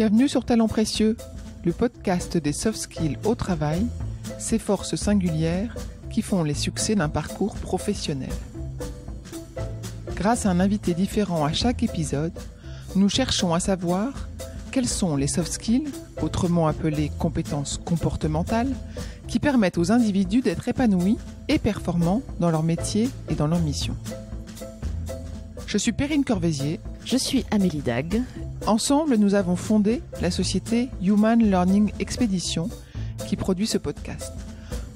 Bienvenue sur Talents Précieux, le podcast des soft skills au travail, ces forces singulières qui font les succès d'un parcours professionnel. Grâce à un invité différent à chaque épisode, nous cherchons à savoir quels sont les soft skills, autrement appelés compétences comportementales, qui permettent aux individus d'être épanouis et performants dans leur métier et dans leur mission. Je suis Perrine Corvézier. Je suis Amélie Dag. Ensemble, nous avons fondé la société Human Learning Expedition qui produit ce podcast.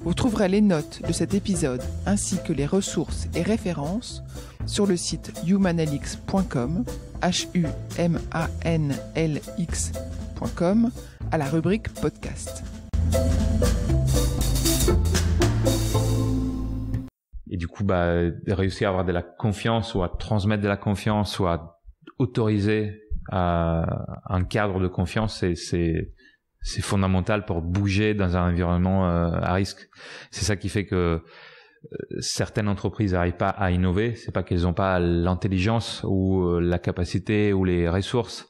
Vous trouverez les notes de cet épisode ainsi que les ressources et références sur le site humanlx.com, humanlx.com, à la rubrique podcast. Et du coup, réussir à avoir de la confiance ou à transmettre de la confiance ou à autoriser un cadre de confiance, c'est fondamental pour bouger dans un environnement à risque. C'est ça qui fait que certaines entreprises n'arrivent pas à innover. C'est pas qu'elles n'ont pas l'intelligence ou la capacité ou les ressources.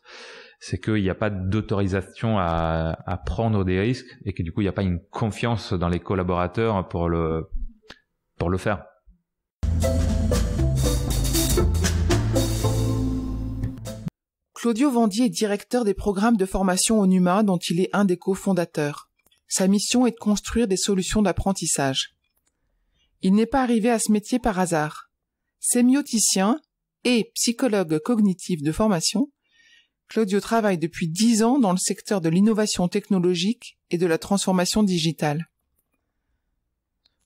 C'est qu'il n'y a pas d'autorisation à prendre des risques et que du coup, il n'y a pas une confiance dans les collaborateurs pour le faire. Claudio Vandier est directeur des programmes de formation au NUMA dont il est un des cofondateurs. Sa mission est de construire des solutions d'apprentissage. Il n'est pas arrivé à ce métier par hasard. Sémioticien et psychologue cognitif de formation, Claudio travaille depuis 10 ans dans le secteur de l'innovation technologique et de la transformation digitale.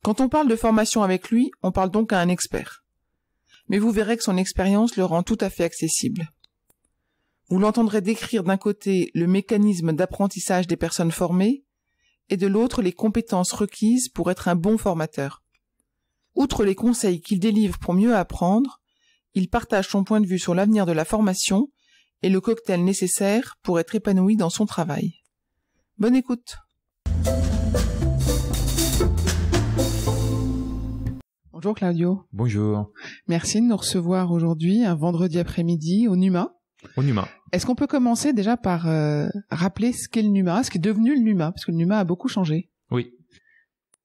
Quand on parle de formation avec lui, on parle donc à un expert. Mais vous verrez que son expérience le rend tout à fait accessible. Vous l'entendrez décrire d'un côté le mécanisme d'apprentissage des personnes formées et de l'autre les compétences requises pour être un bon formateur. Outre les conseils qu'il délivre pour mieux apprendre, il partage son point de vue sur l'avenir de la formation et le cocktail nécessaire pour être épanoui dans son travail. Bonne écoute. Bonjour Claudio. Bonjour. Merci de nous recevoir aujourd'hui, un vendredi après-midi au NUMA. Au NUMA. Est-ce qu'on peut commencer déjà par rappeler ce qu'est le NUMA, ce qui est devenu le NUMA, parce que le NUMA a beaucoup changé. Oui.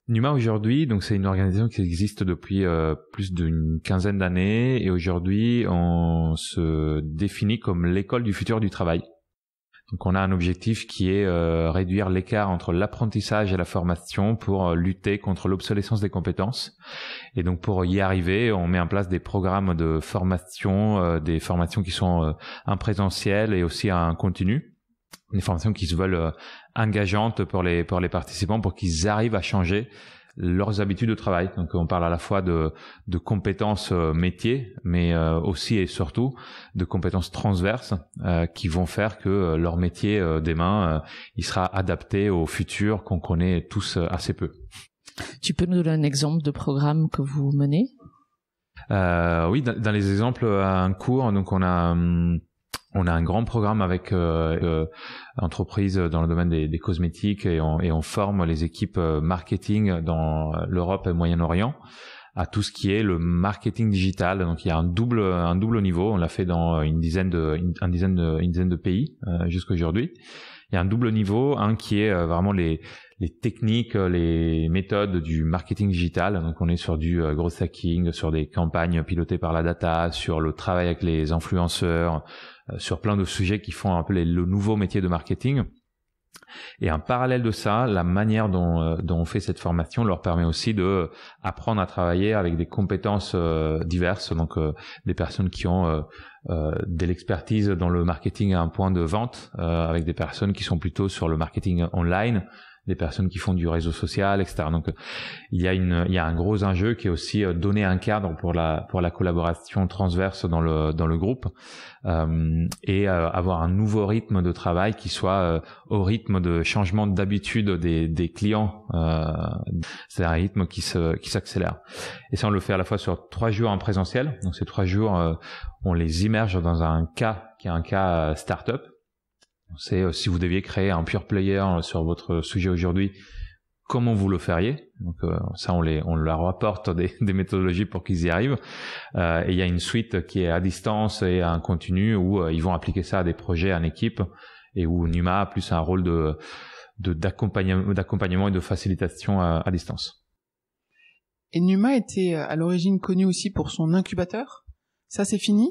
NUMA aujourd'hui, donc c'est une organisation qui existe depuis plus d'une quinzaine d'années et aujourd'hui on se définit comme l'école du futur du travail. Donc on a un objectif qui est réduire l'écart entre l'apprentissage et la formation pour lutter contre l'obsolescence des compétences. Et donc pour y arriver, on met en place des programmes de formation, des formations qui sont en présentiel et aussi en continu. Des formations qui se veulent engageantes pour les participants pour qu'ils arrivent à changer leurs habitudes de travail. Donc on parle à la fois de compétences métiers, mais aussi et surtout de compétences transverses qui vont faire que leur métier demain il sera adapté au futur qu'on connaît tous assez peu. Tu peux nous donner un exemple de programme que vous menez ? Oui, dans les exemples en cours, donc on a un grand programme avec entreprises dans le domaine des cosmétiques et on forme les équipes marketing dans l'Europe et le Moyen-Orient à tout ce qui est le marketing digital. Donc il y a un double niveau. On l'a fait dans une dizaine de pays jusqu'à aujourd'hui. Il y a un double niveau, un qui est vraiment les techniques, les méthodes du marketing digital. Donc on est sur du growth hacking, sur des campagnes pilotées par la data, sur le travail avec les influenceurs, sur plein de sujets qui font un peu le nouveau métier de marketing. Et en parallèle de ça, la manière dont on fait cette formation leur permet aussi de apprendre à travailler avec des compétences diverses, donc des personnes qui ont de l'expertise dans le marketing à un point de vente, avec des personnes qui sont plutôt sur le marketing online, des personnes qui font du réseau social, etc. Donc il y a un gros enjeu qui est aussi donner un cadre pour la collaboration transverse dans le groupe et avoir un nouveau rythme de travail qui soit au rythme de changement d'habitude des clients. C'est un rythme qui s'accélère. Et ça on le fait à la fois sur 3 jours en présentiel. Donc ces 3 jours on les immerge dans un cas qui est un cas start-up. C'est si vous deviez créer un pure player sur votre sujet aujourd'hui, comment vous le feriez. Donc ça, on leur apporte des méthodologies pour qu'ils y arrivent. Et il y a une suite qui est à distance et en continu où ils vont appliquer ça à des projets en équipe et où Numa a plus un rôle d'accompagnement et de facilitation à distance. Et Numa était à l'origine connu aussi pour son incubateur. Ça, c'est fini ?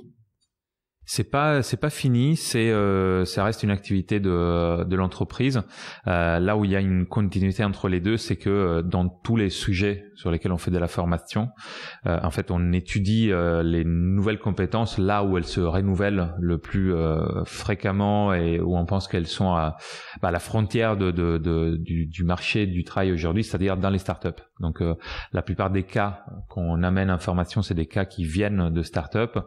C'est pas fini, ça reste une activité de l'entreprise. Là où il y a une continuité entre les deux, c'est que dans tous les sujets sur lesquels on fait de la formation, en fait, on étudie les nouvelles compétences là où elles se renouvellent le plus fréquemment et où on pense qu'elles sont à la frontière du marché du travail aujourd'hui, c'est-à-dire dans les startups. Donc, la plupart des cas qu'on amène en formation, c'est des cas qui viennent de startups.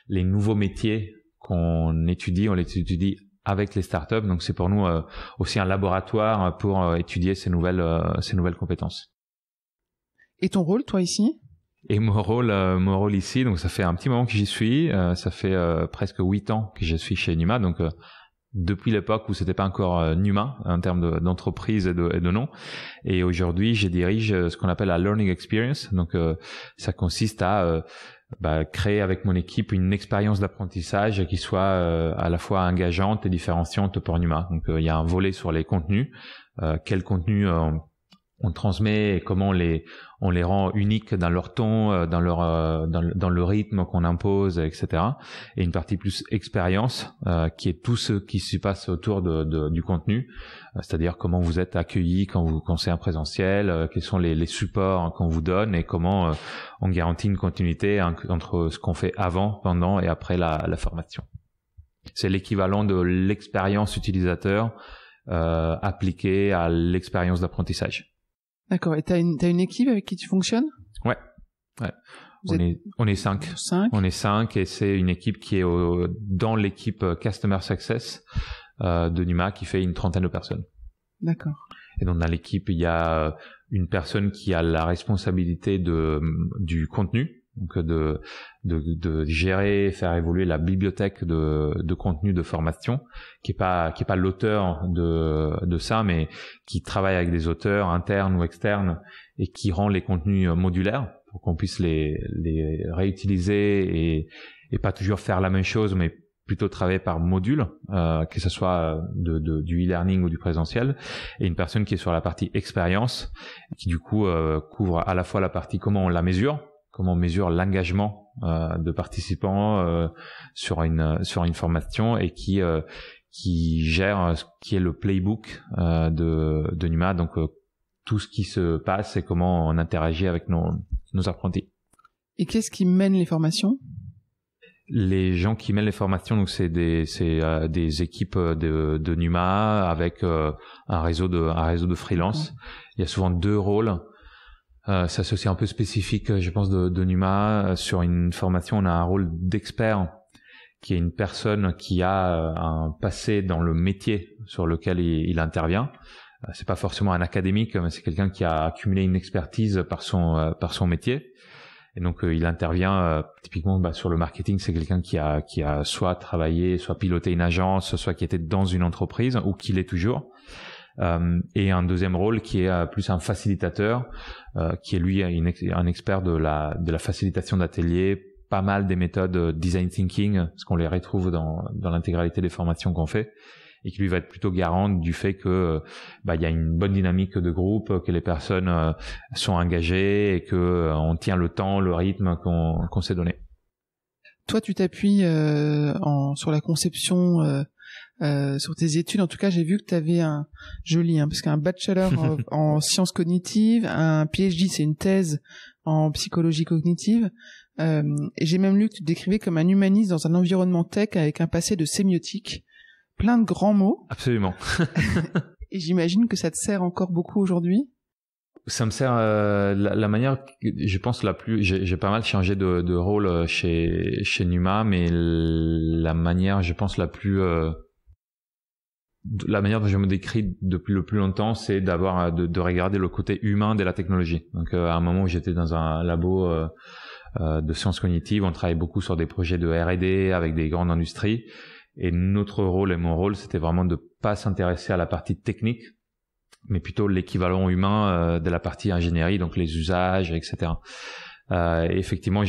Les nouveaux métiers qu'on étudie, on les étudie avec les startups. Donc, c'est pour nous aussi un laboratoire pour étudier ces nouvelles compétences. Et ton rôle, toi, ici ? Et mon rôle ici, donc ça fait un petit moment que j'y suis. Ça fait presque 8 ans que je suis chez Numa. Donc, depuis l'époque où c'était pas encore Numa en termes d'entreprise et de nom. Et aujourd'hui, je dirige ce qu'on appelle la Learning Experience. Donc, ça consiste à créer avec mon équipe une expérience d'apprentissage qui soit à la fois engageante et différenciante pour Numa. Donc il y a un volet sur les contenus, quels contenus on transmet et comment on les rend uniques dans leur ton, dans le rythme qu'on impose, etc. Et une partie plus expérience qui est tout ce qui se passe autour du contenu, c'est-à-dire comment vous êtes accueillis quand c'est en présentiel, quels sont les supports qu'on vous donne et comment on garantit une continuité entre ce qu'on fait avant, pendant et après la formation. C'est l'équivalent de l'expérience utilisateur appliquée à l'expérience d'apprentissage. D'accord. Et t'as une équipe avec qui tu fonctionnes ? Ouais. On est 5. 5. On est 5 et c'est une équipe qui est dans l'équipe Customer Success de Numa qui fait une 30aine de personnes. D'accord. Et donc dans l'équipe, il y a une personne qui a la responsabilité du contenu, donc de gérer, faire évoluer la bibliothèque de contenu de formation, qui est pas l'auteur de ça, mais qui travaille avec des auteurs internes ou externes et qui rend les contenus modulaires pour qu'on puisse les réutiliser et pas toujours faire la même chose, mais plutôt travailler par module, que ce soit du e-learning ou du présentiel, et une personne qui est sur la partie expérience, qui du coup couvre à la fois la partie comment on la mesure, comment on mesure l'engagement de participants sur une formation, et qui gère ce qui est le playbook de Numa, donc tout ce qui se passe et comment on interagit avec nos apprentis. Et qu'est-ce qui mène les formations ? Les gens qui mènent les formations, donc c'est des équipes de Numa avec un réseau de freelance. Il y a souvent 2 rôles. Ça c'est aussi un peu spécifique, je pense, de Numa. Sur une formation, on a un rôle d'expert qui est une personne qui a un passé dans le métier sur lequel il intervient. C'est pas forcément un académique, mais c'est quelqu'un qui a accumulé une expertise par son métier. Et donc il intervient typiquement sur le marketing. C'est quelqu'un qui a soit travaillé, soit piloté une agence, soit qui était dans une entreprise ou qui l'est toujours. Et un deuxième rôle qui est plus un facilitateur, qui est lui un expert de la facilitation d'ateliers, pas mal des méthodes design thinking, parce qu'on les retrouve dans l'intégralité des formations qu'on fait, et qui lui va être plutôt garant du fait que il y a une bonne dynamique de groupe, que les personnes sont engagées et que on tient le temps, le rythme qu'on s'est donné. Toi, tu t'appuies sur la conception, sur tes études. En tout cas, j'ai vu que tu avais parce qu'un bachelor en sciences cognitives, un PhD, c'est une thèse en psychologie cognitive. Et j'ai même lu que tu te décrivais comme un humaniste dans un environnement tech avec un passé de sémiotique. Plein de grands mots. Absolument. Et j'imagine que ça te sert encore beaucoup aujourd'hui. Ça me sert la manière, je pense, la plus. J'ai pas mal changé de rôle chez Numa, mais la manière, je pense, la manière dont je me décris depuis le plus longtemps, c'est de regarder le côté humain de la technologie. Donc à un moment où j'étais dans un labo de sciences cognitives, on travaillait beaucoup sur des projets de R&D avec des grandes industries. Et notre rôle et mon rôle, c'était vraiment de pas s'intéresser à la partie technique, mais plutôt l'équivalent humain de la partie ingénierie, donc les usages, etc. Et effectivement,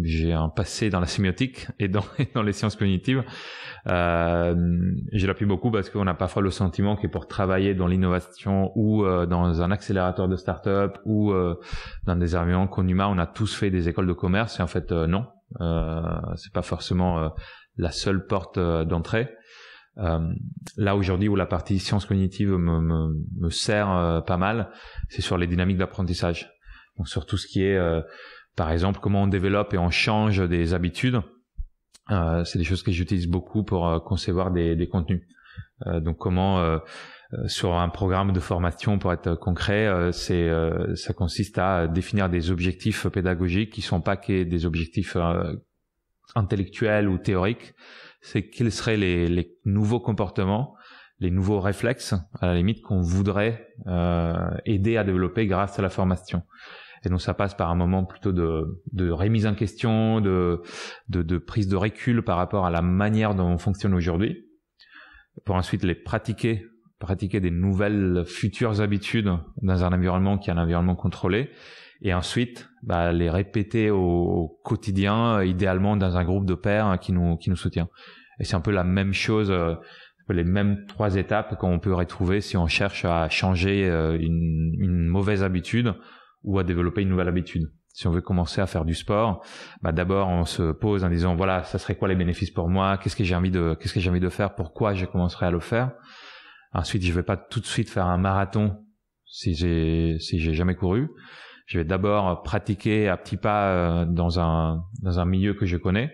j'ai un passé dans la sémiotique et dans les sciences cognitives. Je l'appuie beaucoup parce qu'on a parfois le sentiment que pour travailler dans l'innovation ou dans un accélérateur de start-up ou dans des environnements Conuma, on a tous fait des écoles de commerce. Et en fait, non, c'est pas forcément la seule porte d'entrée. Là aujourd'hui où la partie sciences cognitives me sert pas mal, c'est sur les dynamiques d'apprentissage. Donc sur tout ce qui est par exemple comment on développe et on change des habitudes. C'est des choses que j'utilise beaucoup pour concevoir des contenus. Donc comment sur un programme de formation, pour être concret, ça consiste à définir des objectifs pédagogiques qui sont pas que des objectifs intellectuels ou théoriques. C'est quels seraient les nouveaux comportements, les nouveaux réflexes, à la limite, qu'on voudrait aider à développer grâce à la formation. Et donc ça passe par un moment plutôt de remise en question, de prise de recul par rapport à la manière dont on fonctionne aujourd'hui, pour ensuite les pratiquer des nouvelles futures habitudes dans un environnement qui est un environnement contrôlé, et ensuite les répéter au quotidien, idéalement dans un groupe de pairs qui nous soutient. Et c'est un peu la même chose, les mêmes 3 étapes qu'on peut retrouver si on cherche à changer une mauvaise habitude ou à développer une nouvelle habitude. Si on veut commencer à faire du sport, d'abord on se pose en disant voilà, ça serait quoi les bénéfices pour moi, qu'est-ce que j'ai envie de faire, pourquoi je commencerai à le faire. Ensuite, je vais pas tout de suite faire un marathon si j'ai jamais couru. Je vais d'abord pratiquer à petits pas dans un milieu que je connais.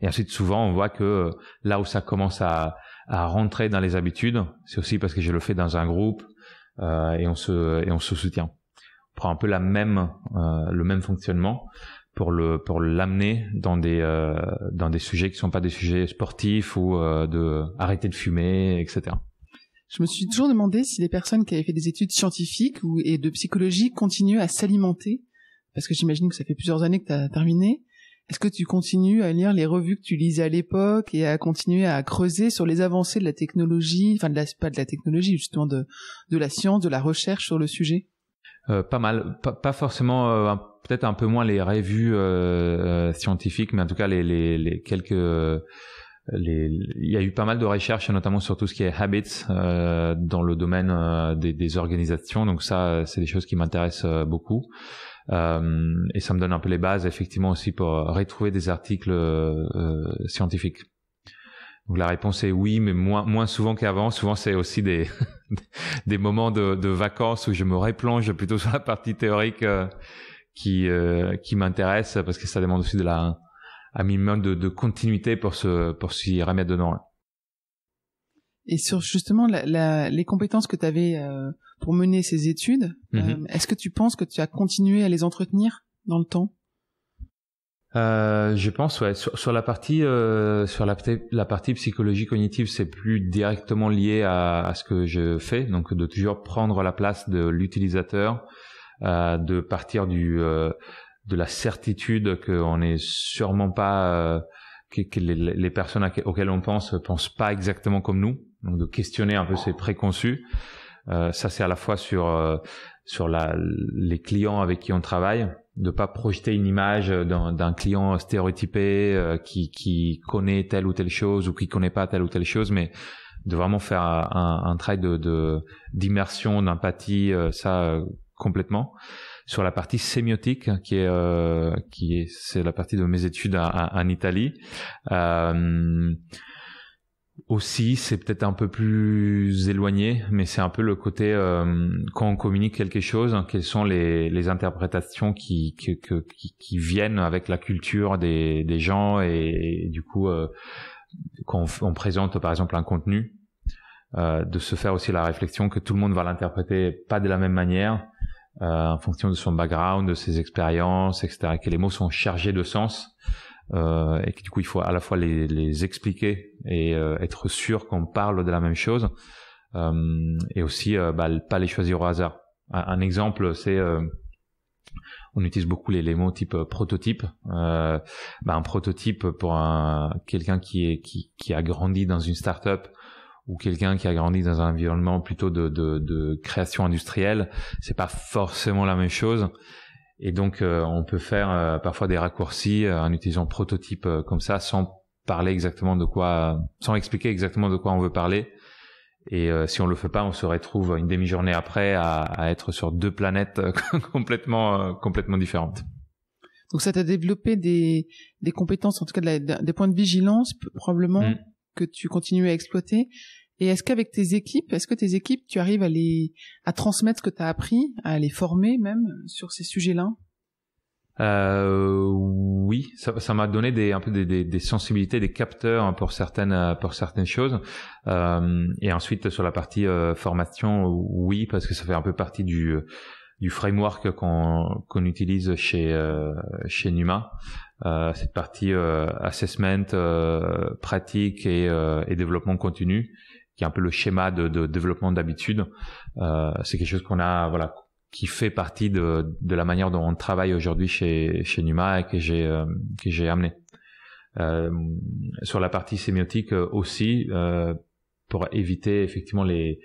Et ensuite, souvent, on voit que là où ça commence à rentrer dans les habitudes, c'est aussi parce que je le fais dans un groupe et on se soutient. On prend un peu le même fonctionnement pour l'amener dans des sujets qui sont pas des sujets sportifs ou de arrêter de fumer, etc. Je me suis toujours demandé si les personnes qui avaient fait des études scientifiques et de psychologie continuent à s'alimenter, parce que j'imagine que ça fait plusieurs années que tu as terminé. Est-ce que tu continues à lire les revues que tu lisais à l'époque et à continuer à creuser sur les avancées de la technologie, enfin pas de la technologie, justement de la science, de la recherche sur le sujet? Pas mal, pas forcément, peut-être un peu moins les revues scientifiques, mais en tout cas les quelques il y a eu pas mal de recherches, notamment sur tout ce qui est habits dans le domaine des organisations. Donc ça, c'est des choses qui m'intéressent beaucoup. Et ça me donne un peu les bases, effectivement, aussi pour retrouver des articles scientifiques. Donc la réponse est oui, mais moins souvent qu'avant. Souvent, c'est aussi des moments de vacances où je me replonge plutôt sur la partie théorique qui m'intéresse, parce que ça demande aussi un minimum de continuité pour s'y remettre dedans. Et sur justement les compétences que tu avais pour mener ces études, est-ce que tu penses que tu as continué à les entretenir dans le temps? Je pense, ouais. Sur la partie psychologie cognitive, c'est plus directement lié à ce que je fais, donc de toujours prendre la place de l'utilisateur, de partir de la certitude qu'on n'est sûrement pas que les personnes auxquelles on pensent pas exactement comme nous, donc de questionner un peu ces préconçus. Ça, c'est à la fois sur les clients avec qui on travaille, de pas projeter une image d'un client stéréotypé qui connaît telle ou telle chose ou qui connaît pas telle ou telle chose, mais de vraiment faire un travail d'immersion, d'empathie, ça complètement. Sur la partie sémiotique, c'est la partie de mes études en Italie. Aussi, c'est peut-être un peu plus éloigné, mais c'est un peu le côté quand on communique quelque chose, quelles sont les interprétations qui viennent avec la culture des gens, et du coup quand on présente par exemple un contenu, de se faire aussi la réflexion que tout le monde va l'interpréter pas de la même manière, en fonction de son background, de ses expériences, etc., que les mots sont chargés de sens, et que du coup il faut à la fois les expliquer et être sûr qu'on parle de la même chose, et aussi pas les choisir au hasard. Un exemple, c'est on utilise beaucoup les mots type prototype. Un prototype pour quelqu'un qui a grandi dans une start-up ou quelqu'un qui a grandi dans un environnement plutôt de création industrielle, c'est pas forcément la même chose. Et donc, on peut faire parfois des raccourcis en utilisant prototype comme ça, sans parler exactement de quoi, sans expliquer exactement de quoi on veut parler. Et si on le fait pas, on se retrouve une demi-journée après à être sur deux planètes complètement différentes. Donc ça t'a développé des compétences, en tout cas des points de vigilance probablement que tu continues à exploiter. Et est-ce qu'avec tes équipes, tu arrives à transmettre ce que tu as appris, à les former même sur ces sujets-là? Oui, ça m'a donné un peu des sensibilités, des capteurs pour certaines choses. Et ensuite sur la partie formation, oui, parce que ça fait un peu partie du framework qu'on utilise chez Numa. Cette partie assessment, pratique et développement continu, qui est un peu le schéma de développement d'habitude. C'est quelque chose qu'on a, voilà, qui fait partie de la manière dont on travaille aujourd'hui chez Numa et que j'ai amené. Sur la partie sémiotique aussi, pour éviter effectivement les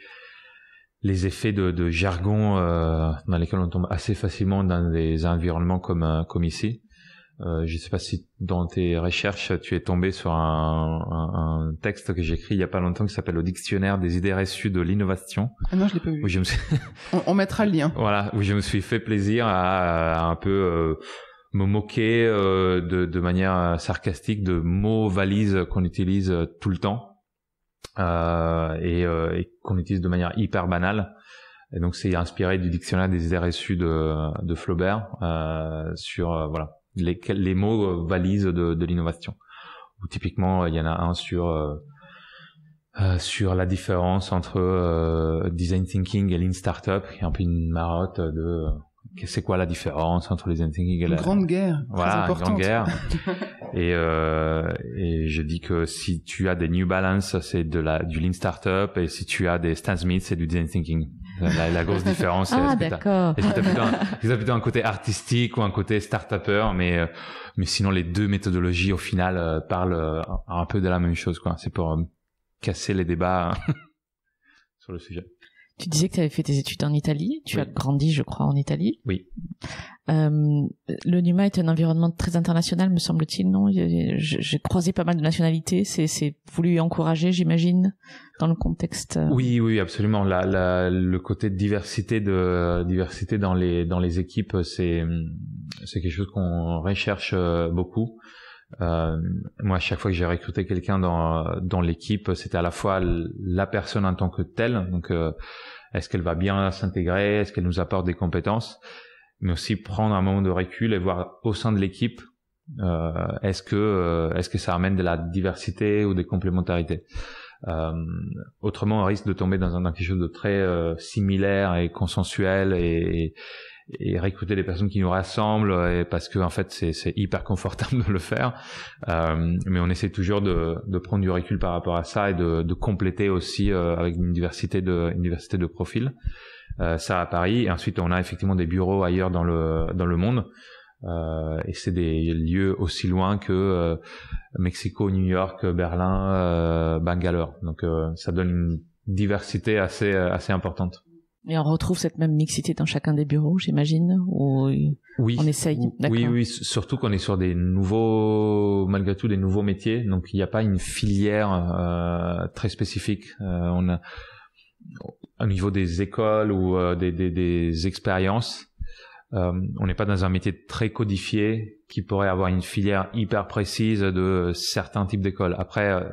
effets de jargon dans lesquels on tombe assez facilement dans des environnements comme ici. Je ne sais pas si dans tes recherches tu es tombé sur un texte que j'ai écrit il y a pas longtemps qui s'appelle Le dictionnaire des idées reçues de l'innovation. Ah non, je l'ai pas vu. On mettra le lien. Voilà, où je me suis fait plaisir à un peu me moquer de manière sarcastique de mots valises qu'on utilise tout le temps et qu'on utilise de manière hyper banale. Et donc c'est inspiré du dictionnaire des idées reçues de Flaubert sur voilà. Les mots valises de l'innovation. Ou typiquement, il y en a un sur la différence entre design thinking et lean startup, qui est un peu une marotte de c'est quoi la différence entre le design thinking et une grande guerre. Voilà, très importante. Une grande guerre. Et je dis que si tu as des New Balance, c'est du lean startup, et si tu as des Stan Smith, c'est du design thinking. La grosse différence, c'est d'accord. Est-ce que t'as plutôt un côté artistique ou un côté start-upper, mais sinon les deux méthodologies au final parlent un peu de la même chose, quoi. C'est pour casser les débats sur le sujet. Tu disais que tu avais fait tes études en Italie. Tu as grandi, je crois, en Italie. Oui. Le Numa est un environnement très international, me semble-t-il, non? J'ai croisé pas mal de nationalités. C'est voulu encourager, j'imagine, dans le contexte. Oui, absolument. Le côté de diversité dans les équipes, c'est quelque chose qu'on recherche beaucoup. Moi, à chaque fois que j'ai recruté quelqu'un dans l'équipe, c'était à la fois la personne en tant que telle, donc est-ce qu'elle va bien s'intégrer, est-ce qu'elle nous apporte des compétences, mais aussi prendre un moment de recul et voir au sein de l'équipe est-ce que ça amène de la diversité ou des complémentarités. Autrement, on risque de tomber dans quelque chose de très similaire et consensuel et recruter des personnes qui nous rassemblent, et parce que en fait c'est hyper confortable de le faire, mais on essaie toujours de prendre du recul par rapport à ça et de compléter aussi avec une diversité de profils. Ça à Paris, et ensuite on a effectivement des bureaux ailleurs dans le monde, et c'est des lieux aussi loin que Mexico, New York, Berlin, Bangalore. Donc ça donne une diversité assez importante. Et on retrouve cette même mixité dans chacun des bureaux, j'imagine, ou oui, on essaye. Oui, surtout qu'on est sur malgré tout des nouveaux métiers, donc il n'y a pas une filière très spécifique. On a au niveau des écoles ou des expériences, on n'est pas dans un métier très codifié qui pourrait avoir une filière hyper précise de certains types d'écoles. Après,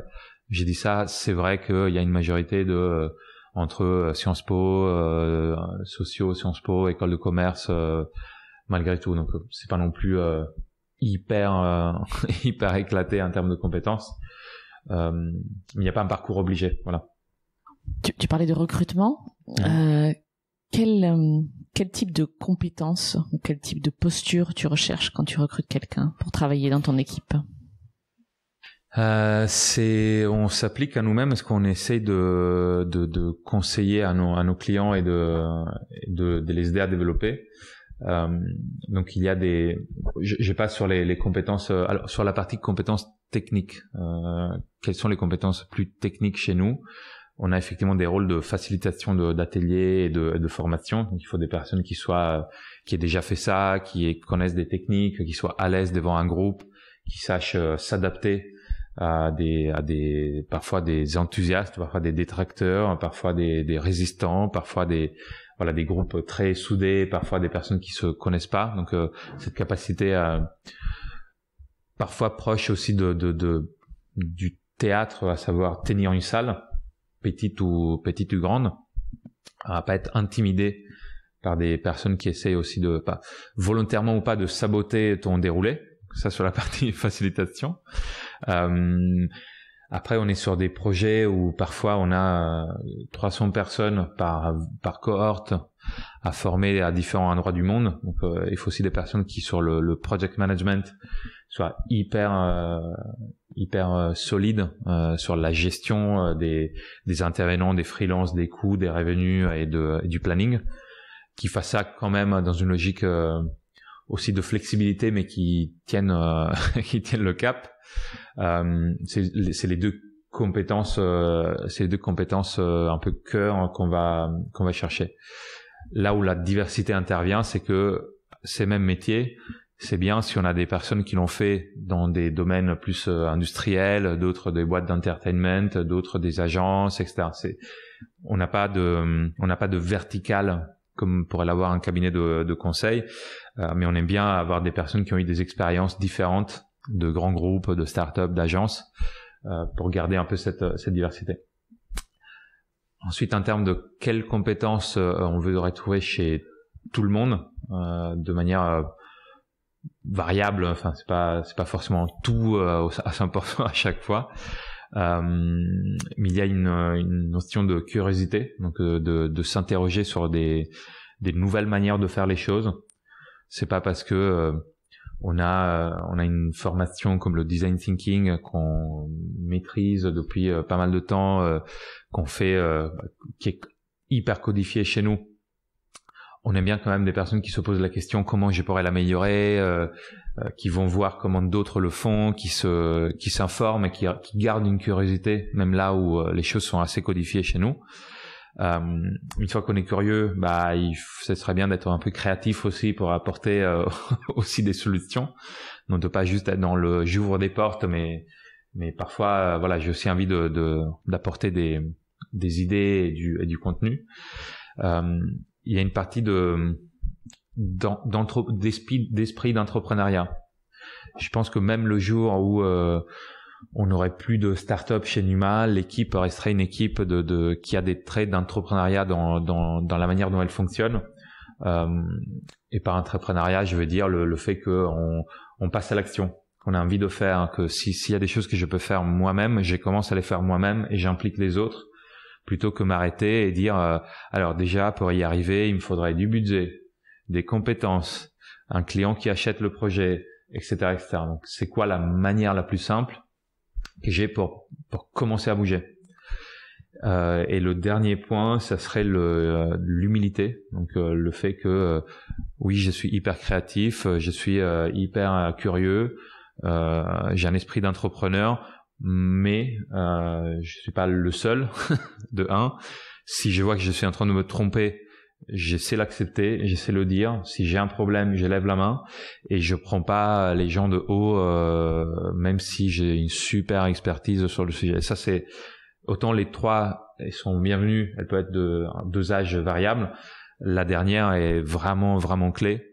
j'ai dit ça, c'est vrai qu'il y a une majorité entre Sciences Po, Socio, Sciences Po, école de commerce, malgré tout. Donc c'est pas non plus hyper éclaté en termes de compétences. Mais il n'y a pas un parcours obligé, voilà. Tu parlais de recrutement. Quel type de compétences ou quel type de posture tu recherches quand tu recrutes quelqu'un pour travailler dans ton équipe? On s'applique à nous-mêmes, parce qu'on essaye de conseiller à nos clients et de les aider à développer. Donc il y a je passe sur les compétences, alors sur la partie compétences techniques. Quelles sont les compétences plus techniques chez nous? on a effectivement des rôles de facilitation d'ateliers et de formation. Donc, il faut des personnes qui aient déjà fait ça, qui connaissent des techniques, qui soient à l'aise devant un groupe, qui sachent s'adapter à parfois des enthousiastes, parfois des détracteurs, parfois des résistants, parfois des groupes très soudés, parfois des personnes qui se connaissent pas. Donc cette capacité parfois proche aussi du théâtre, à savoir tenir une salle, petite ou grande, à pas être intimidé par des personnes qui essayent aussi pas volontairement ou pas de saboter ton déroulé. Ça sur la partie facilitation. Après, on est sur des projets où parfois on a 300 personnes par cohorte à former à différents endroits du monde. Donc, il faut aussi des personnes qui, sur le project management, soient hyper solides sur la gestion des intervenants, des freelances, des coûts, des revenus et du planning, qui fassent ça quand même dans une logique aussi de flexibilité, mais qui tiennent le cap. C'est les deux compétences un peu cœur qu'on va chercher. Là où la diversité intervient, c'est que ces mêmes métiers, c'est bien si on a des personnes qui l'ont fait dans des domaines plus industriels, d'autres des boîtes d'entertainment, d'autres des agences, etc. On n'a pas de vertical comme pourrait l'avoir un cabinet de conseil, mais on aime bien avoir des personnes qui ont eu des expériences différentes de grands groupes, de start-up, d'agences, pour garder un peu cette diversité. Ensuite, en termes de quelles compétences on veut retrouver chez tout le monde, de manière variable, enfin c'est pas forcément tout à 100% à chaque fois. Mais il y a une notion de curiosité, donc de s'interroger sur des nouvelles manières de faire les choses. C'est pas parce que on a une formation comme le design thinking qu'on maîtrise depuis pas mal de temps, qu'on fait, qui est hyper codifié chez nous. On aime bien quand même des personnes qui se posent la question comment je pourrais l'améliorer, qui vont voir comment d'autres le font, qui s'informent et qui gardent une curiosité même là où les choses sont assez codifiées chez nous. Une fois qu'on est curieux, ce serait bien d'être un peu créatif aussi pour apporter aussi des solutions. Donc de pas juste être dans le j'ouvre des portes, mais parfois j'ai aussi envie d'apporter des idées et du contenu. Il y a une partie d'esprit d'entrepreneuriat. Je pense que même le jour où on n'aurait plus de start-up chez Numa, l'équipe resterait une équipe qui a des traits d'entrepreneuriat dans la manière dont elle fonctionne. Et par entrepreneuriat, je veux dire le fait qu'on passe à l'action, qu'on a envie de faire, que s'il y a des choses que je peux faire moi-même, je commence à les faire moi-même et j'implique les autres, plutôt que m'arrêter et dire alors déjà pour y arriver, il me faudrait du budget, des compétences, un client qui achète le projet, etc., etc. Donc c'est quoi la manière la plus simple que j'ai pour commencer à bouger. Et le dernier point, ça serait l'humilité. Donc le fait que oui, je suis hyper créatif, je suis hyper curieux, j'ai un esprit d'entrepreneur, mais je suis pas le seul. De un, si je vois que je suis en train de me tromper, j'essaie l'accepter, j'essaie le dire. Si j'ai un problème, je lève la main et je prends pas les gens de haut, même si j'ai une super expertise sur le sujet. Ça, c'est autant les trois, elles sont bienvenues. Elles peuvent être de dosage variable. La dernière est vraiment, vraiment clé.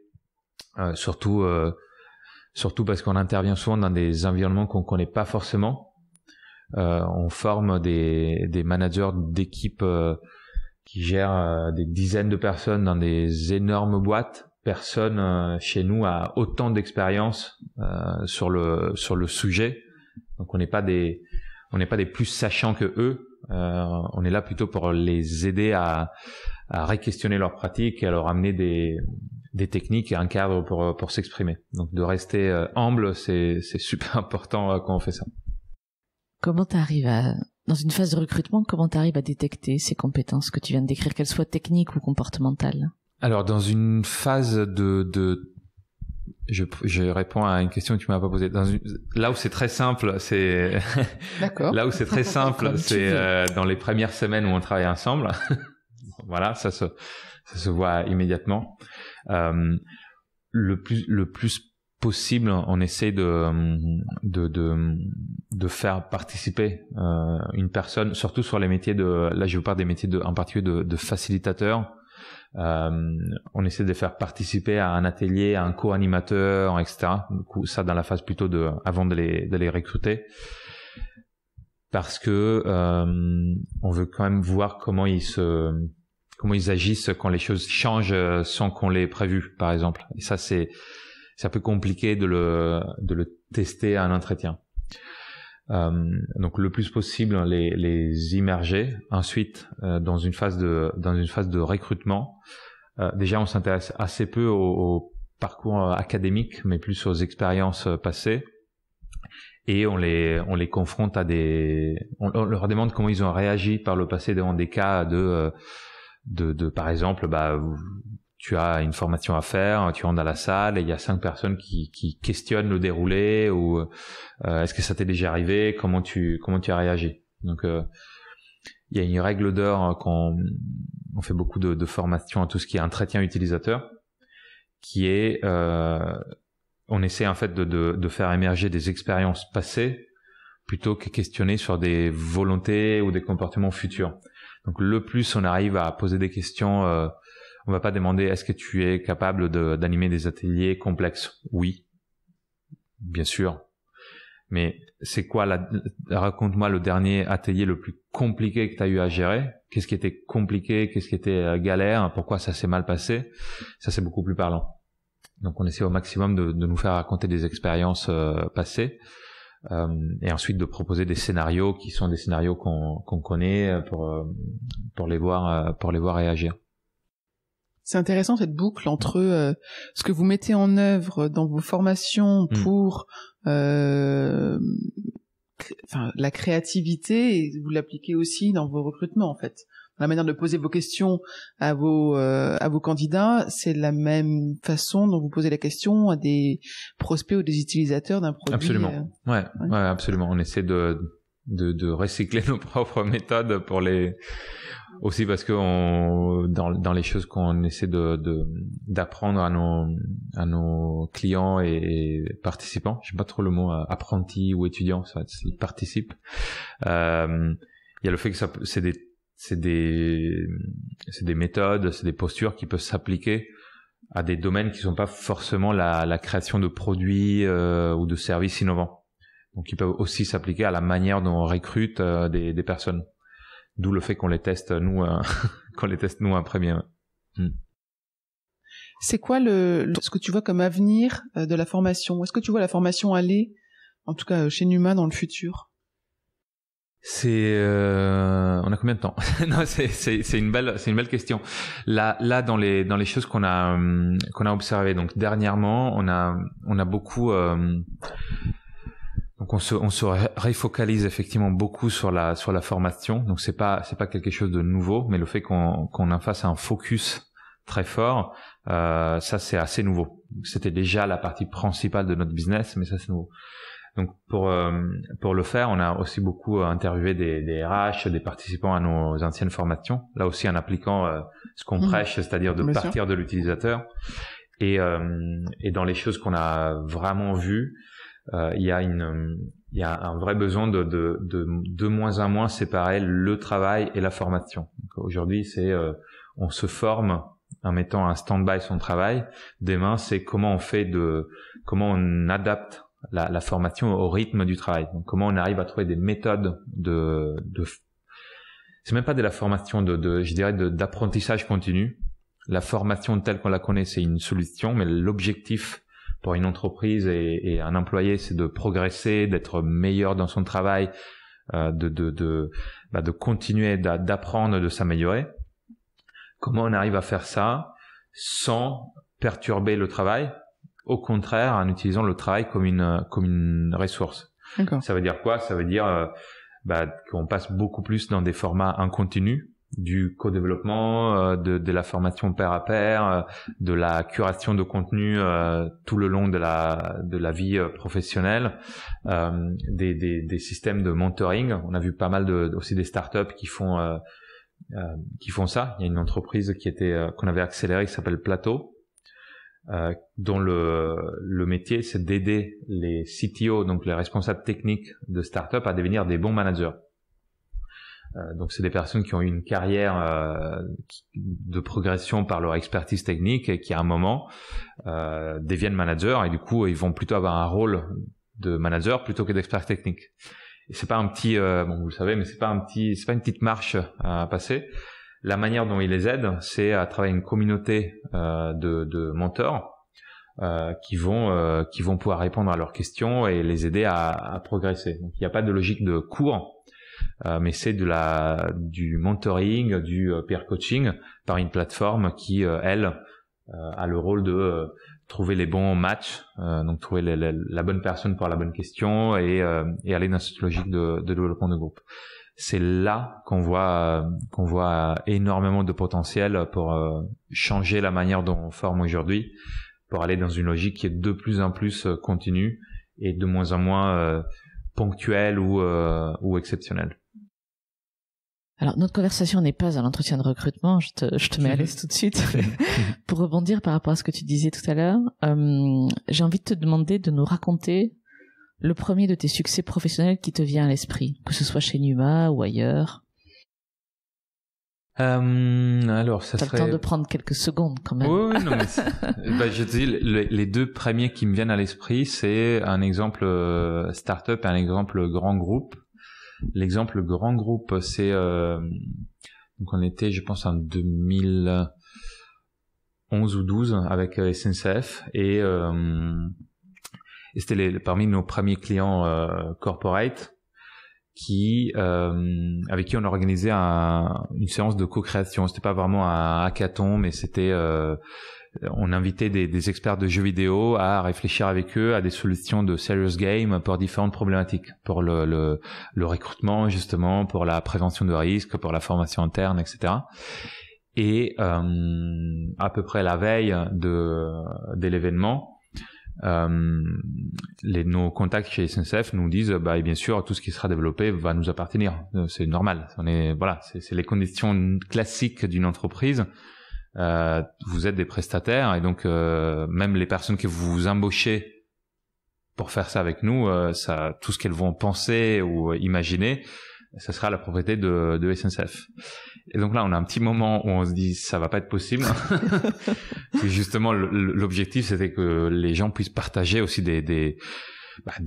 Surtout parce qu'on intervient souvent dans des environnements qu'on connaît pas forcément. On forme des managers d'équipes qui gèrent des dizaines de personnes dans des énormes boîtes. Personne chez nous a autant d'expérience sur le sujet. Donc on n'est pas des plus sachants que eux. On est là plutôt pour les aider à re-questionner leurs pratiques et à leur amener des techniques et un cadre pour s'exprimer. Donc de rester humble, c'est super important quand on fait ça. Comment t'arrives dans une phase de recrutement, comment t'arrives à détecter ces compétences que tu viens de décrire, qu'elles soient techniques ou comportementales? Alors, dans une phase je réponds à une question que tu m'as pas posée. Là où c'est très simple, c'est D'accord. Là où c'est très simple, c'est dans les premières semaines où on travaille ensemble. Voilà, ça se voit immédiatement. Le plus possible, on essaie de faire participer une personne, surtout sur les métiers là je vous parle des métiers en particulier de facilitateur. On essaie de les faire participer à un atelier, à un co-animateur, etc. Du coup, ça dans la phase plutôt avant de les recruter, parce que on veut quand même voir comment ils agissent quand les choses changent sans qu'on l'ait prévu, par exemple. Et ça, c'est un peu compliqué de le tester à un entretien. Donc le plus possible les immerger. Ensuite, dans une phase de recrutement, déjà on s'intéresse assez peu au parcours académique, mais plus aux expériences passées. Et on les confronte on leur demande comment ils ont réagi par le passé devant des cas de par exemple, tu as une formation à faire, tu rentres dans la salle et il y a 5 personnes qui questionnent le déroulé, ou est-ce que ça t'est déjà arrivé, comment tu as réagi. Donc il y a une règle d'or quand on fait beaucoup de formations à tout ce qui est entretien utilisateur, qui est on essaie en fait de faire émerger des expériences passées plutôt que questionner sur des volontés ou des comportements futurs. Donc le plus on arrive à poser des questions, on va pas demander est-ce que tu es capable d'animer des ateliers complexes. Oui, bien sûr. Mais c'est quoi raconte-moi le dernier atelier le plus compliqué que tu as eu à gérer. Qu'est-ce qui était compliqué, qu'est-ce qui était galère, pourquoi ça s'est mal passé. Ça, c'est beaucoup plus parlant. Donc on essaie au maximum de nous faire raconter des expériences passées. Et ensuite de proposer des scénarios qui sont des scénarios qu'on connaît pour les voir réagir. C'est intéressant cette boucle entre ce que vous mettez en œuvre dans vos formations pour la créativité, et vous l'appliquez aussi dans vos recrutements en fait. La manière de poser vos questions à vos candidats, c'est la même façon dont vous posez la question à des prospects ou des utilisateurs d'un produit. Absolument. Ouais, absolument. On essaie de recycler nos propres méthodes aussi parce que dans les choses qu'on essaie d'apprendre à nos clients et participants, j'aime pas trop le mot apprenti ou étudiant, ça, ils participent. Il y a le fait que c'est des méthodes, c'est des postures qui peuvent s'appliquer à des domaines qui sont pas forcément la création de produits ou de services innovants. Donc ils peuvent aussi s'appliquer à la manière dont on recrute des personnes. D'où le fait qu'on les teste nous en premier. C'est quoi ce que tu vois comme avenir de la formation? Est-ce que tu vois la formation aller, en tout cas chez Numa, dans le futur? On a combien de temps? Non, c'est une belle question. Là dans les choses qu'on a observé. Donc dernièrement, on a beaucoup donc on se refocalise effectivement beaucoup sur la formation. Donc c'est pas quelque chose de nouveau, mais le fait qu'on en fasse un focus très fort, ça c'est assez nouveau. C'était déjà la partie principale de notre business, mais ça c'est nouveau. Donc pour le faire, on a aussi beaucoup interviewé des RH, des participants à nos anciennes formations. Là aussi en appliquant ce qu'on prêche, c'est-à-dire de partir de l'utilisateur. Et dans les choses qu'on a vraiment vues, il y a un vrai besoin de moins en moins séparer le travail et la formation. Donc aujourd'hui, on se forme en mettant un stand-by son travail. Demain, c'est comment on adapte la formation au rythme du travail. Donc comment on arrive à trouver des méthodes c'est même pas de la formation je dirais d'apprentissage continu. La formation telle qu'on la connaît, c'est une solution, mais l'objectif pour une entreprise et un employé, c'est de progresser, d'être meilleur dans son travail, de continuer d'apprendre, de s'améliorer. Comment on arrive à faire ça sans perturber le travail? Au contraire, en utilisant le travail comme une ressource. D'accord. Ça veut dire quoi? Ça veut dire qu'on passe beaucoup plus dans des formats en continu. du co-développement, de la formation pair à pair, de la curation de contenu tout le long de la vie professionnelle, des systèmes de mentoring. On a vu pas mal aussi des startups qui font ça. Il y a une entreprise qu'on avait accélérée qui s'appelle Plateau, dont le métier c'est d'aider les CTO, donc les responsables techniques de startups, à devenir des bons managers. Donc c'est des personnes qui ont eu une carrière de progression par leur expertise technique et qui à un moment deviennent managers, et du coup ils vont plutôt avoir un rôle de manager plutôt que d'expert technique. Et c'est pas un petit bon, vous le savez, mais c'est pas une petite marche à passer. La manière dont ils les aident, c'est à travers une communauté de mentors qui vont pouvoir répondre à leurs questions et les aider à progresser. Donc il n'y a pas de logique de cours. Mais c'est du mentoring, du peer coaching par une plateforme qui, elle, a le rôle de trouver les bons matchs, donc trouver la bonne personne pour la bonne question et aller dans cette logique de développement de groupe. C'est là qu'on voit énormément de potentiel pour changer la manière dont on forme aujourd'hui, pour aller dans une logique qui est de plus en plus continue et de moins en moins ponctuelle ou exceptionnelle. Alors, notre conversation n'est pas un entretien de recrutement, je te mets à l'aise tout de suite. Pour rebondir par rapport à ce que tu disais tout à l'heure, j'ai envie de te demander de nous raconter le premier de tes succès professionnels qui te vient à l'esprit, que ce soit chez Numa ou ailleurs. Alors, ça T'as serait... le temps de prendre quelques secondes quand même. Oui, non, mais je te dis, les deux premiers qui me viennent à l'esprit, c'est un exemple startup et un exemple grand groupe. L'exemple grand groupe, c'est donc on était, je pense, en 2011 ou 12 avec SNCF et c'était parmi nos premiers clients corporate avec qui on organisait une séance de co-création. C'était pas vraiment un hackathon, mais c'était on invitait des experts de jeux vidéo à réfléchir avec eux à des solutions de serious game pour différentes problématiques, pour le recrutement justement, pour la prévention de risques, pour la formation interne, etc. Et à peu près la veille de l'événement, nos contacts chez SNCF nous disent et bien sûr tout ce qui sera développé va nous appartenir. C'est normal. C'est les conditions classiques d'une entreprise. Vous êtes des prestataires et donc même les personnes que vous embauchez pour faire ça avec nous, tout ce qu'elles vont penser ou imaginer, ça sera la propriété de SNCF. Et donc là, on a un petit moment où on se dit ça va pas être possible. Parce que justement, l'objectif c'était que les gens puissent partager aussi des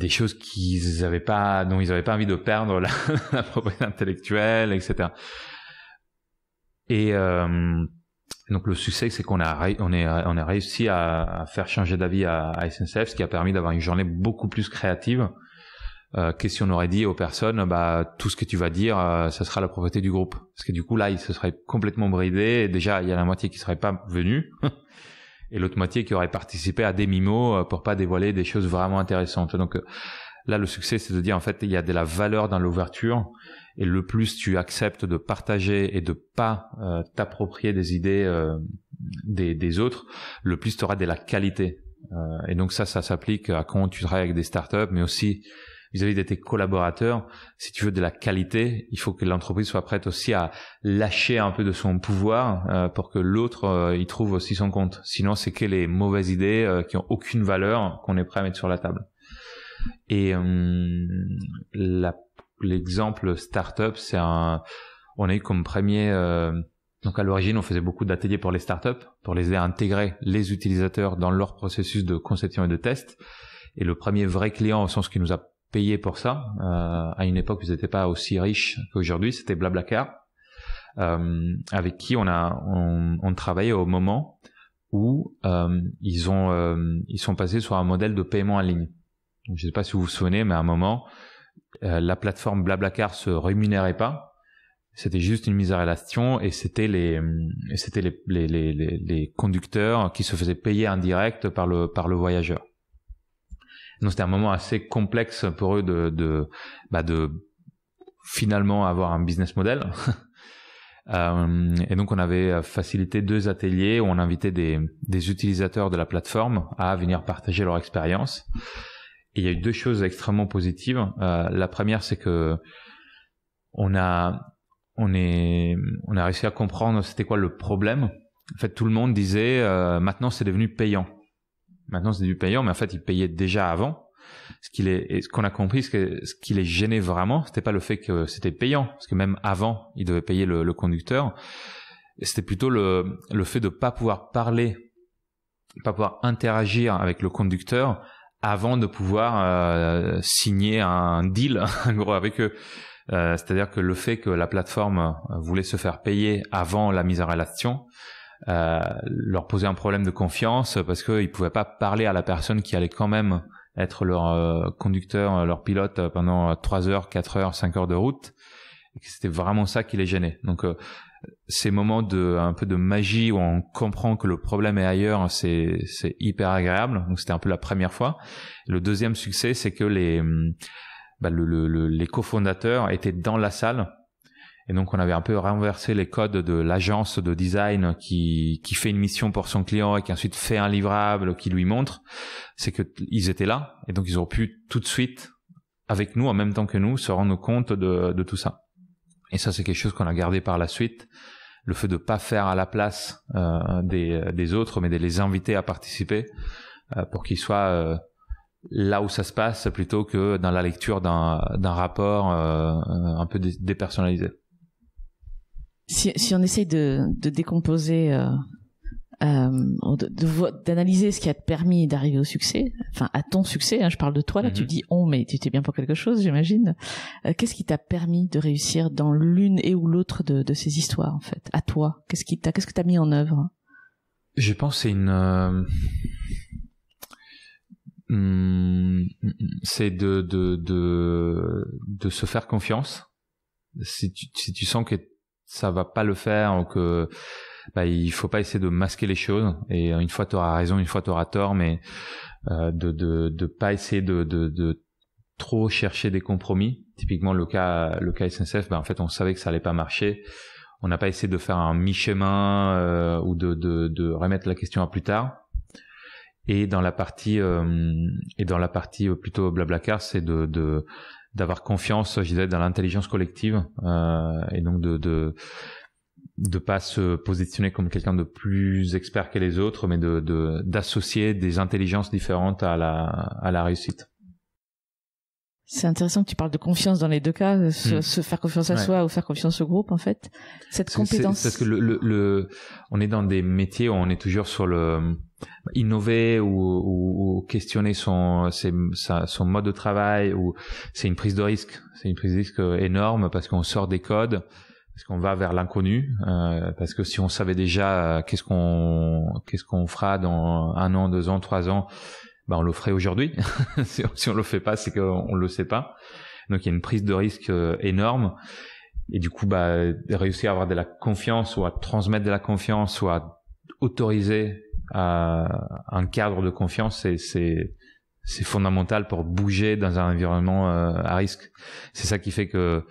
choses dont ils avaient pas envie de perdre la propriété intellectuelle, etc. Et donc le succès, c'est qu'on a réussi à faire changer d'avis à SNCF, ce qui a permis d'avoir une journée beaucoup plus créative. Qu'est-ce qu'on aurait dit aux personnes, tout ce que tu vas dire, ça sera la propriété du groupe. Parce que du coup là, ils se seraient complètement bridés. Et déjà, il y a la moitié qui serait pas venue et l'autre moitié qui aurait participé à des mimos pour pas dévoiler des choses vraiment intéressantes. Donc là, le succès, c'est de dire en fait, il y a de la valeur dans l'ouverture. Et le plus tu acceptes de partager et de pas t'approprier des idées des autres, le plus tu auras de la qualité. Et donc ça s'applique à quand tu travailles avec des startups, mais aussi vis-à-vis de tes collaborateurs. Si tu veux de la qualité, il faut que l'entreprise soit prête aussi à lâcher un peu de son pouvoir pour que l'autre y trouve aussi son compte. Sinon, c'est que les mauvaises idées qui ont aucune valeur qu'on est prêt à mettre sur la table. Et l'exemple startup, on a eu comme premier, donc à l'origine, on faisait beaucoup d'ateliers pour les startups, pour les aider à intégrer les utilisateurs dans leur processus de conception et de test. Et le premier vrai client, au sens qui nous a payé pour ça, à une époque où ils n'étaient pas aussi riches qu'aujourd'hui, c'était BlaBlaCar, avec qui on travaillait au moment où ils sont passés sur un modèle de paiement en ligne. Donc, je ne sais pas si vous vous souvenez, mais à un moment, la plateforme BlaBlaCar se rémunérait pas. C'était juste une mise en relation et c'était les conducteurs qui se faisaient payer en direct par le voyageur. Donc c'était un moment assez complexe pour eux de finalement avoir un business model. Et donc on avait facilité 2 ateliers où on invitait des utilisateurs de la plateforme à venir partager leur expérience. Et il y a eu 2 choses extrêmement positives. La première, c'est que on a réussi à comprendre c'était quoi le problème. En fait, tout le monde disait maintenant c'est devenu payant. Maintenant c'est devenu payant, mais en fait ils payaient déjà avant. Ce qu'on a compris, ce qui les gênait vraiment, c'était pas le fait que c'était payant, parce que même avant ils devaient payer le conducteur. C'était plutôt le fait de pas pouvoir parler, pas pouvoir interagir avec le conducteur avant de pouvoir signer un deal en gros avec eux. C'est-à-dire que le fait que la plateforme voulait se faire payer avant la mise en relation leur posait un problème de confiance, parce qu'ils pouvaient pas parler à la personne qui allait quand même être leur conducteur, leur pilote pendant 3 heures, 4 heures, 5 heures de route, et que c'était vraiment ça qui les gênait. Donc ces moments un peu de magie où on comprend que le problème est ailleurs, c'est hyper agréable. Donc c'était un peu la première fois. Le deuxième succès, c'est que les cofondateurs étaient dans la salle, et donc on avait un peu renversé les codes de l'agence de design qui fait une mission pour son client et qui ensuite fait un livrable qui lui montre. C'est que ils étaient là, et donc ils ont pu tout de suite, avec nous en même temps que nous, se rendre compte de tout ça. Et ça, c'est quelque chose qu'on a gardé par la suite, le fait de pas faire à la place des autres, mais de les inviter à participer pour qu'ils soient là où ça se passe, plutôt que dans la lecture d'un rapport un peu dépersonnalisé. Si on essaye de décomposer, d'analyser ce qui a te permis d'arriver au succès, enfin à ton succès, hein, je parle de toi là, tu dis on, mais tu étais bien pour quelque chose, j'imagine. Qu'est-ce qui t'a permis de réussir dans l'une et ou l'autre de ces histoires, en fait, à toi? Qu'est-ce que t'as mis en œuvre? Je pense que c'est de se faire confiance. Si tu sens que ça va pas le faire, ou que il faut pas essayer de masquer les choses, et une fois tu auras raison, une fois tu auras tort, mais de pas essayer de trop chercher des compromis. Typiquement le cas SNCF, en fait on savait que ça allait pas marcher. On n'a pas essayé de faire un mi-chemin ou de remettre la question à plus tard. Et dans la partie plutôt Blablacar, c'est d'avoir confiance, je dirais, dans l'intelligence collective, et donc de pas se positionner comme quelqu'un de plus expert que les autres, mais d'associer des intelligences différentes à la réussite. C'est intéressant que tu parles de confiance dans les 2 cas, se faire confiance à soi ou faire confiance au groupe, en fait. Cette compétence. Parce que on est dans des métiers où on est toujours sur innover ou questionner son mode de travail, ou c'est une prise de risque. C'est une prise de risque énorme, parce qu'on sort des codes, parce qu'on va vers l'inconnu, parce que si on savait déjà qu'est-ce qu'on fera dans 1 an, 2 ans, 3 ans, on le ferait aujourd'hui. Si on le fait pas, c'est qu'on le sait pas. Donc il y a une prise de risque énorme, et du coup réussir à avoir de la confiance, ou à transmettre de la confiance, ou à autoriser un cadre de confiance, c'est fondamental pour bouger dans un environnement à risque. C'est ça qui fait que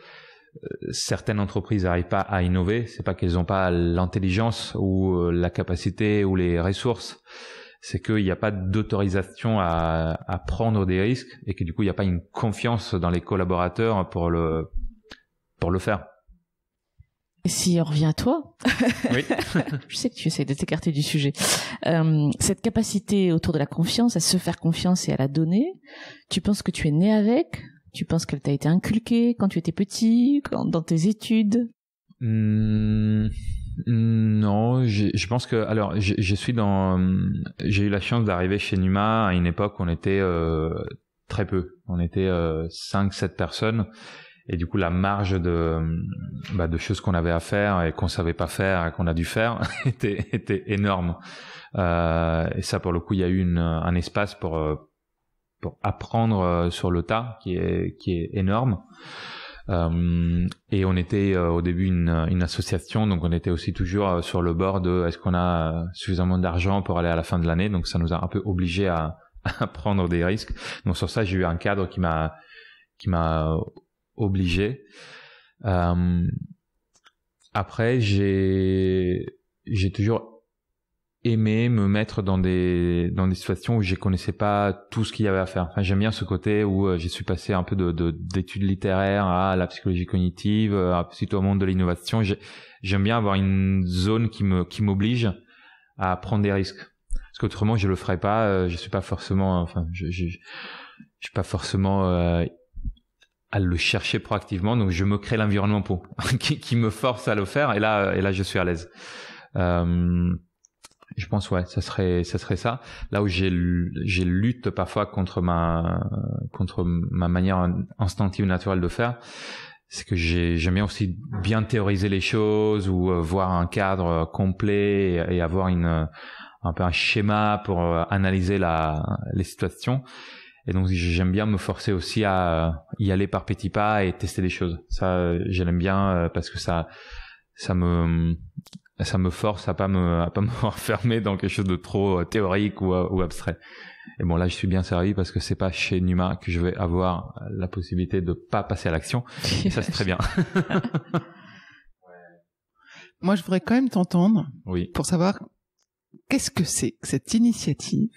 certaines entreprises n'arrivent pas à innover. C'est pas qu'elles n'ont pas l'intelligence ou la capacité ou les ressources, c'est qu'il n'y a pas d'autorisation à prendre des risques, et que du coup il n'y a pas une confiance dans les collaborateurs pour le faire. Et si on revient à toi, oui. Je sais que tu essayes de t'écarter du sujet. Cette capacité autour de la confiance, à se faire confiance et à la donner, tu penses que tu es né avec? Tu penses qu'elle t'a été inculquée quand tu étais petit, dans tes études? Non, je pense que j'ai eu la chance d'arriver chez Numa à une époque où on était très peu. On était 5-7 personnes. Et du coup, la marge de choses qu'on avait à faire et qu'on savait pas faire et qu'on a dû faire était énorme. Et ça, pour le coup, il y a eu un espace pour apprendre sur le tas qui est énorme. Et on était au début une association, donc on était aussi toujours sur le bord de est-ce qu'on a suffisamment d'argent pour aller à la fin de l'année. Donc ça nous a un peu obligés à prendre des risques. Donc sur ça, j'ai eu un cadre qui m'a obligé. Après, j'ai toujours aimé me mettre dans des situations où je connaissais pas tout ce qu'il y avait à faire. Enfin, j'aime bien ce côté où je suis passé un peu d'études littéraires à la psychologie cognitive, plutôt au monde de l'innovation. J'aime bien avoir une zone qui m'oblige à prendre des risques. Parce qu'autrement, je le ferais pas. Je suis pas forcément, enfin, je suis pas forcément à le chercher proactivement. Donc, je me crée l'environnement pour qui me force à le faire. Et là, je suis à l'aise. Je pense, ouais, ça serait ça. Là où j'ai lutte parfois contre ma manière instinctive naturelle de faire, c'est que j'aime bien aussi bien théoriser les choses ou voir un cadre complet et avoir un peu un schéma pour analyser les situations. Et donc j'aime bien me forcer aussi à y aller par petits pas et tester des choses. Ça, j'aime bien parce que ça me force à pas me renfermer dans quelque chose de trop théorique ou abstrait. Et bon, là, je suis bien servi parce que c'est pas chez Numa que je vais avoir la possibilité de pas passer à l'action. Et ça, c'est très bien. Moi, je voudrais quand même t'entendre oui. Pour savoir qu'est-ce que c'est que cette initiative,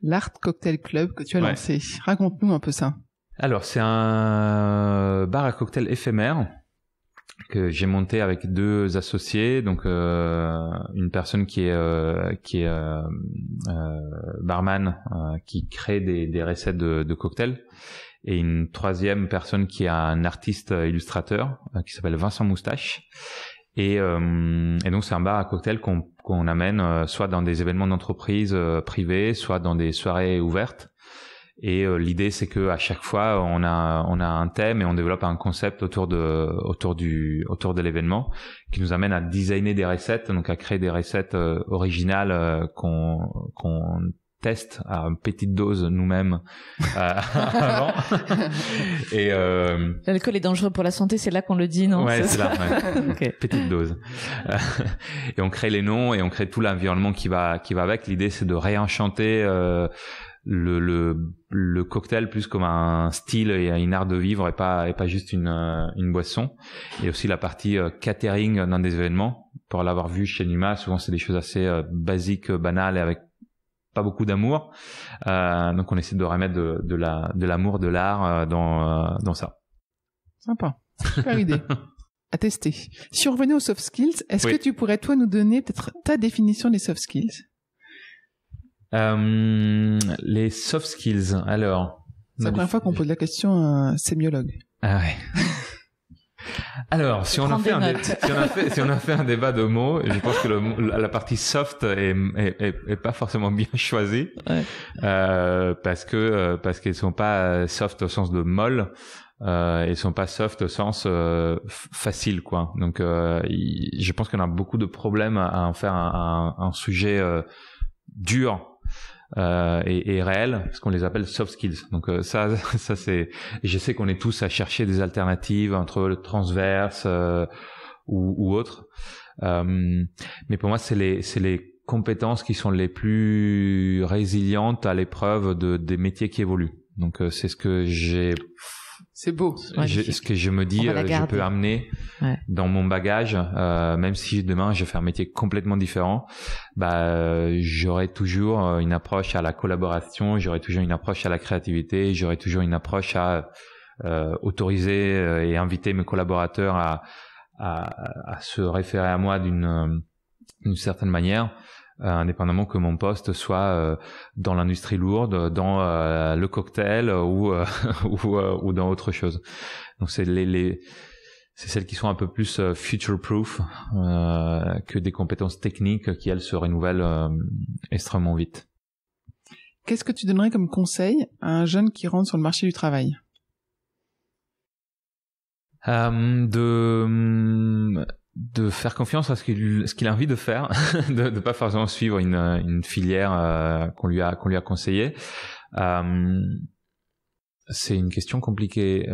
l'Art Cocktail Club que tu as lancé. Raconte-nous un peu ça. Alors, c'est un bar à cocktail éphémère que j'ai monté avec 2 associés, donc une personne qui est barman, qui crée des recettes de cocktails, et une 3e personne qui est un artiste illustrateur qui s'appelle Vincent Moustache. Et donc c'est un bar à cocktail qu'on amène soit dans des événements d'entreprise privés, soit dans des soirées ouvertes. Et l'idée, c'est que à chaque fois, on a un thème et on développe un concept autour de l'événement qui nous amène à designer des recettes, donc à créer des recettes originales qu'on teste à petite dose nous-mêmes avant. Et l'alcool est dangereux pour la santé, c'est là qu'on le dit, non? Ouais, c'est là. Ouais. Okay. Petite dose. Et on crée les noms et on crée tout l'environnement qui va avec. L'idée, c'est de réenchanter le cocktail plus comme un style et une art de vivre et pas juste une boisson. Et aussi la partie catering dans des événements. Pour l'avoir vu chez Numa, souvent c'est des choses assez basiques, banales et avec pas beaucoup d'amour. Donc on essaie de remettre de l'amour, de l'art dans ça. Sympa. Super idée. À tester. Si on revenait aux soft skills, est-ce que tu pourrais toi nous donner peut-être ta définition des soft skills? Les soft skills, alors... C'est la première fois qu'on pose la question à un sémiologue. Ah ouais. Alors, si on a fait un débat de mots, je pense que la partie soft est pas forcément bien choisie, ouais. Parce qu'elles sont pas soft au sens de molle, elles sont pas soft au sens facile, quoi. Donc, je pense qu'on a beaucoup de problèmes à en faire un sujet dur. Et réel, parce qu'on les appelle soft skills. Donc ça c'est. Je sais qu'on est tous à chercher des alternatives entre le transverse ou autre. Mais pour moi, c'est les compétences qui sont les plus résilientes à l'épreuve des métiers qui évoluent. Donc c'est ce que j'ai. C'est beau. Ce que je me dis, je peux amener dans mon bagage, même si demain je fais un métier complètement différent, j'aurai toujours une approche à la collaboration, j'aurai toujours une approche à la créativité, j'aurai toujours une approche à autoriser et inviter mes collaborateurs à se référer à moi d'une certaine manière. Indépendamment que mon poste soit dans l'industrie lourde, dans le cocktail ou dans autre chose. Donc c'est celles qui sont un peu plus future proof que des compétences techniques qui elles se renouvellent extrêmement vite. Qu'est-ce que tu donnerais comme conseil à un jeune qui rentre sur le marché du travail? De faire confiance à ce qu'il a envie de faire, de pas forcément suivre une filière qu'on lui a conseillé. C'est une question compliquée.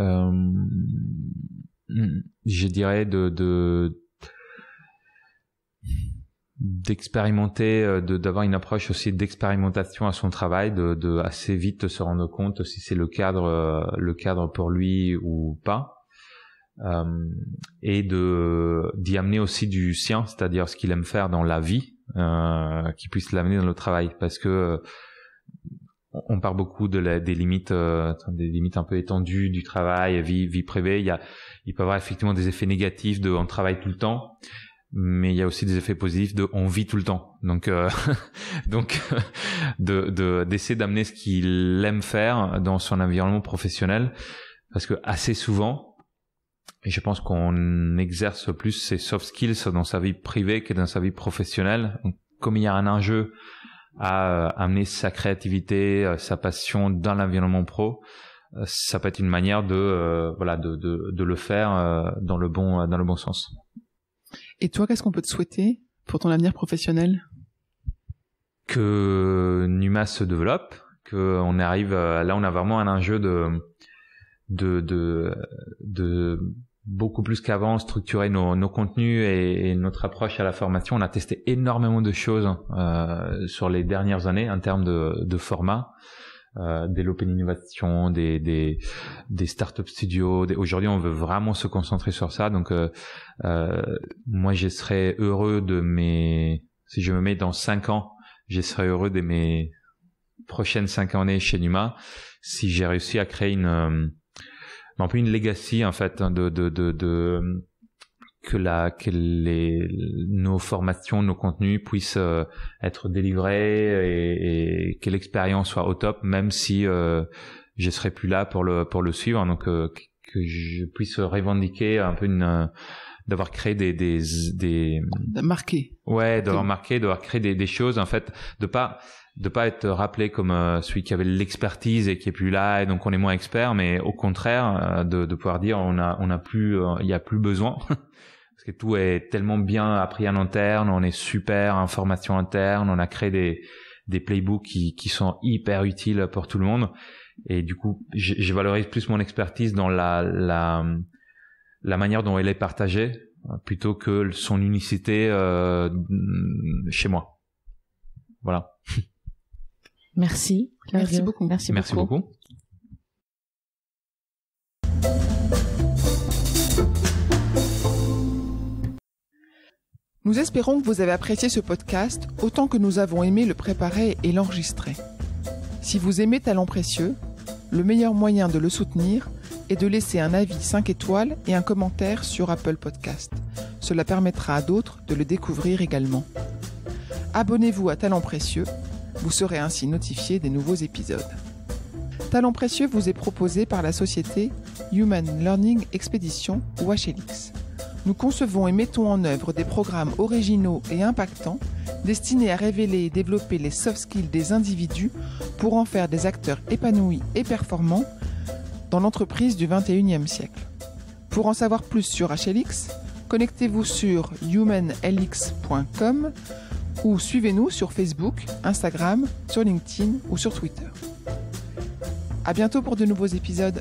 Je dirais d'expérimenter, d'avoir une approche aussi d'expérimentation à son travail, de assez vite se rendre compte si c'est le cadre pour lui ou pas. et d'y amener aussi du sien, c'est-à-dire ce qu'il aime faire dans la vie, qu'il puisse l'amener dans le travail, parce que on parle beaucoup des limites un peu étendues du travail, vie privée. Il peut y avoir effectivement des effets négatifs de on travaille tout le temps, mais il y a aussi des effets positifs de on vit tout le temps. Donc d'essayer d'amener ce qu'il aime faire dans son environnement professionnel, parce que assez souvent, et je pense qu'on exerce plus ses soft skills dans sa vie privée que dans sa vie professionnelle. Donc, comme il y a un enjeu à amener sa créativité, sa passion dans l'environnement pro, ça peut être une manière de le faire dans le bon sens. Et toi, qu'est-ce qu'on peut te souhaiter pour ton avenir professionnel? Que Numa se développe, que on arrive là, on a vraiment un enjeu de beaucoup plus qu'avant structurer nos contenus et notre approche à la formation. On a testé énormément de choses sur les dernières années en termes de format, des l'open innovation, des startup studios. Aujourd'hui, on veut vraiment se concentrer sur ça. Donc, moi, je serais heureux si je me mets dans 5 ans, je serais heureux de mes prochaines 5 années chez Numa si j'ai réussi à créer un peu une legacy en fait, que nos formations, nos contenus puissent être délivrés et que l'expérience soit au top, même si je serai plus là pour le suivre. Donc que je puisse revendiquer un peu d'avoir créé marqué. Ouais, d'avoir créé des choses en fait, de pas être rappelé comme celui qui avait l'expertise et qui est plus là et donc on est moins expert, mais au contraire de pouvoir dire il y a plus besoin parce que tout est tellement bien appris en interne, on est super en formation interne, on a créé des playbooks qui sont hyper utiles pour tout le monde, et du coup je valorise plus mon expertise dans la manière dont elle est partagée plutôt que son unicité chez moi. Voilà. Merci. Merci beaucoup. Merci beaucoup. Nous espérons que vous avez apprécié ce podcast autant que nous avons aimé le préparer et l'enregistrer. Si vous aimez Talents Précieux, le meilleur moyen de le soutenir est de laisser un avis 5 étoiles et un commentaire sur Apple Podcast. Cela permettra à d'autres de le découvrir également. Abonnez-vous à Talents Précieux, vous serez ainsi notifié des nouveaux épisodes. Talents Précieux vous est proposé par la société Human Learning Expedition ou HLX. Nous concevons et mettons en œuvre des programmes originaux et impactants destinés à révéler et développer les soft skills des individus pour en faire des acteurs épanouis et performants dans l'entreprise du 21e siècle. Pour en savoir plus sur HLX, connectez-vous sur humanlx.com ou suivez-nous sur Facebook, Instagram, sur LinkedIn ou sur Twitter. À bientôt pour de nouveaux épisodes.